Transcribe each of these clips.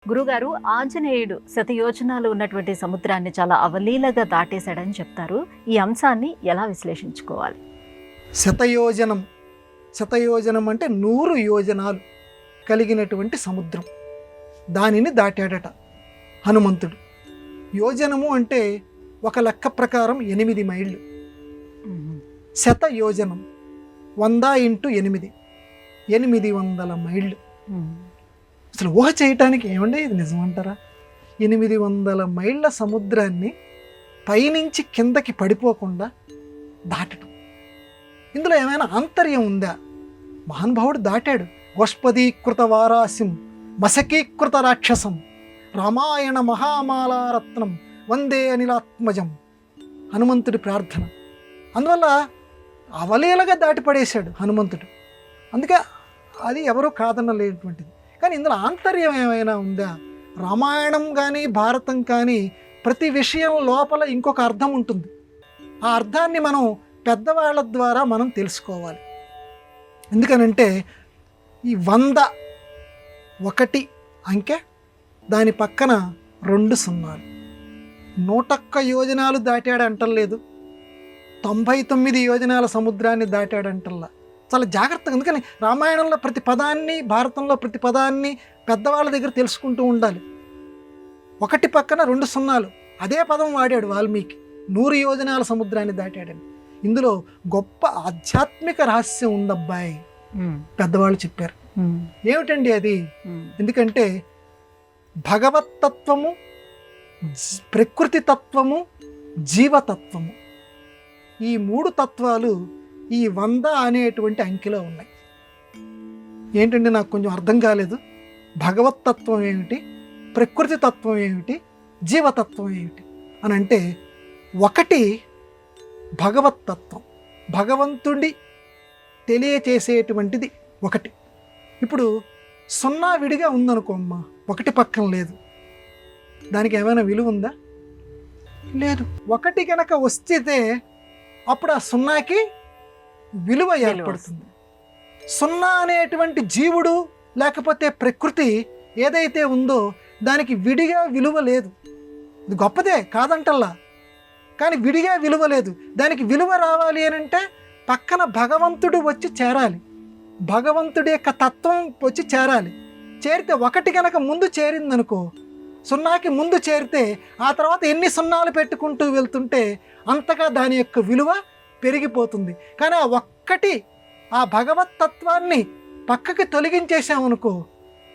గురుగారు, ఆంజనేయుడు శతయోజనాలు ఉన్నటువంటి సముద్రాన్ని చాలా అవలీలగా దాటేశాడని చెప్తారు. ఈ అంశాన్ని ఎలా విశ్లేషించుకోవాలి? శతయోజనం శతయోజనం అంటే 100 యోజనాలు కలిగినటువంటి సముద్రం, దానిని దాటాడట హనుమంతుడు. యోజనము అంటే ఒక లెక్క ప్రకారం 8 మైళ్ళు. శతయోజనం 100 × 8 800 మైళ్ళు. అసలు ఊహ చేయటానికి ఏమండి ఇది నిజమంటారా? 800 మైళ్ళ సముద్రాన్ని పైనుంచి కిందకి పడిపోకుండా దాటడం, ఇందులో ఏమైనా ఆంతర్యం ఉందా? మహానుభావుడు దాటాడు. గోష్పదీకృత వారాసిం మసకీకృత రాక్షసం రామాయణ మహామాలారత్నం వందే అనిలాత్మజం, హనుమంతుడి ప్రార్థన. అందువల్ల అవలీలగా దాటిపడేశాడు హనుమంతుడు. అందుకే అది ఎవరూ కాదనలేటువంటిది. కానీ ఇందులో ఆంతర్యం ఏమైనా ఉందా? రామాయణం కానీ భారతం కానీ ప్రతి విషయం లోపల ఇంకొక అర్థం ఉంటుంది. ఆ అర్థాన్ని మనం పెద్దవాళ్ళ ద్వారా మనం తెలుసుకోవాలి. ఎందుకనంటే ఈ 100 1 అంకె, దాని పక్కన 2 సున్నాలు. 101 యోజనాలు దాటాడు అంటలేదు, 99 యోజనాల సముద్రాన్ని దాటాడంటల్లా. చాలా జాగ్రత్తగా, అందుకని రామాయణంలో ప్రతి పదాన్ని, భారతంలో ప్రతి పదాన్ని పెద్దవాళ్ళ దగ్గర తెలుసుకుంటూ ఉండాలి. 1 పక్కన 2 సున్నాలు, అదే పదం వాడాడు వాల్మీకి. 100 యోజనాల సముద్రాన్ని దాటాడని. ఇందులో గొప్ప ఆధ్యాత్మిక రహస్యం ఉందబ్బాయి, పెద్దవాళ్ళు చెప్పారు. ఏమిటండి అది? ఎందుకంటే భగవత్తత్వము, ప్రకృతి తత్వము, జీవతత్వము, ఈ 3 తత్వాలు ఈ 100 అనేటువంటి అంకెలో ఉన్నాయి. ఏంటంటే నాకు కొంచెం అర్థం కాలేదు. భగవత్తత్వం ఏమిటి, ప్రకృతి తత్వం ఏమిటి, జీవతత్వం ఏమిటి అని అంటే, 1 భగవత్తత్వం, భగవంతుడి తెలియచేసేటువంటిది 1. ఇప్పుడు 0 విడిగా ఉందనుకో అమ్మా, 1 పక్కన లేదు, దానికి ఏమైనా విలువ ఉందా? లేదు. 1 కనుక వస్తే అప్పుడు ఆ 0కి విలువ ఏర్పడుతుంది. 0 అనేటువంటి జీవుడు లేకపోతే ప్రకృతి ఏదైతే ఉందో దానికి విడిగా విలువ లేదు. ఇది గొప్పదే కాదంటల్లా, కానీ విడిగా విలువ లేదు. దానికి విలువ రావాలి అని అంటే పక్కన భగవంతుడు వచ్చి చేరాలి, భగవంతుడి యొక్క తత్వం వచ్చి చేరాలి. చేరితే 1 కనుక ముందు చేరిందనుకో, 0కి ముందు చేరితే ఆ తర్వాత ఎన్ని సున్నాలు పెట్టుకుంటూ వెళ్తుంటే అంతగా దాని యొక్క విలువ పెరిగిపోతుంది. కానీ ఆ 1 ఆ భగవత్తత్వాన్ని పక్కకి తొలగించేసామనుకో,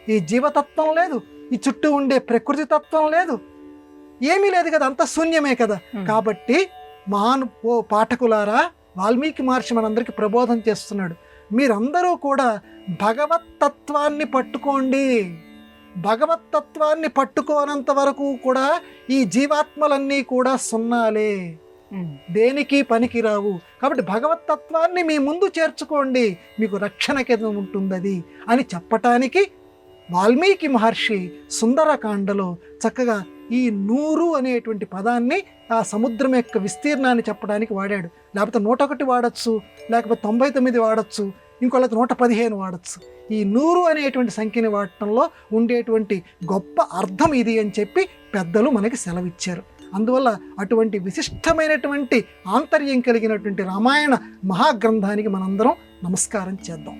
ఈ జీవతత్వం లేదు, ఈ చుట్టూ ఉండే ప్రకృతి తత్వం లేదు, ఏమీ లేదు కదా, అంత శూన్యమే కదా. కాబట్టి ఓ పాఠకులారా, వాల్మీకి మహర్షి మనందరికీ ప్రబోధం చేస్తున్నాడు. మీరందరూ కూడా భగవత్తత్వాన్ని పట్టుకోండి. భగవత్తత్వాన్ని పట్టుకోనంత వరకు కూడా ఈ జీవాత్మలన్నీ కూడా సున్నాలే, దేనికి పనికిరావు. కాబట్టి భగవత్తత్వాన్ని మీ ముందు చేర్చుకోండి, మీకు రక్షణ కింద ఉంటుంది అది అని చెప్పటానికి వాల్మీకి మహర్షి సుందరకాండలో చక్కగా ఈ 100 అనేటువంటి పదాన్ని ఆ సముద్రం యొక్క విస్తీర్ణాన్ని చెప్పడానికి వాడాడు. లేకపోతే 101 వాడచ్చు, లేకపోతే 99 వాడచ్చు, ఇంకోళ్ళకి 115 వాడచ్చు. ఈ 100 అనేటువంటి సంఖ్యని వాడటంలో ఉండేటువంటి గొప్ప అర్థం ఇది అని చెప్పి పెద్దలు మనకి సెలవిచ్చారు. అందువల్ల అటువంటి విశిష్టమైనటువంటి ఆంతర్యం కలిగినటువంటి రామాయణ మహాగ్రంథానికి మనందరం నమస్కారం చేద్దాం.